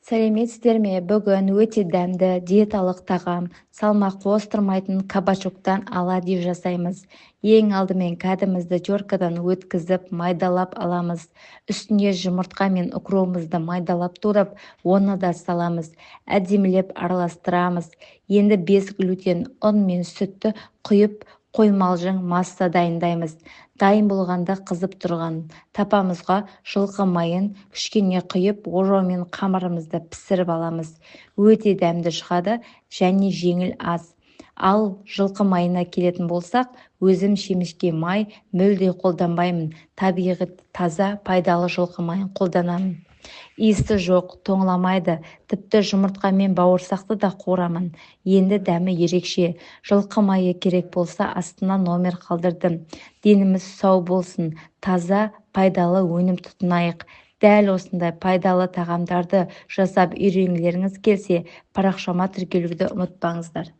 Сәлеметсіздер ме? Бүгін өте дәмді диеталық тағам салмақ қостырмайтын кабачоктан оладьи жасаймыз. Ең алдымен кәдімізді теркадан өткізіп майдалап аламыз. Үстіне жұмыртқа мен укромымызды майдалап турап, оны да саламыз. Әдемілеп араластырамыз. Енді 5 глютен ұн мен сүтті құйып қоймалжың масса дайындаймыз. Дайын болғанда қызып тұрған тапамызға жылқы майын кішкене құйып, ожаумен қамырымызды пісіріп аламыз. Өте дәмді шығады және жеңіл ас. Ал жылқы майына келетін болсақ, өзім шемішке май мүлде қолданбаймын. Табиғи таза пайдалы жылқы майын қолданамын. Иісі жоқ, тоңламайды, тіпті жұмыртқа мен бауырсақты да қуырамын. Енді дәмі ерекше. Жылқы майы керек болса астына номер қалдырдым. Деніміз сау болсын, таза, пайдалы өнім тұтынайық. Дәл осындай пайдалы тағамдарды жасап үйренгілеріңіз келсе, парақшама тіркелуді ұмытпаңыздар.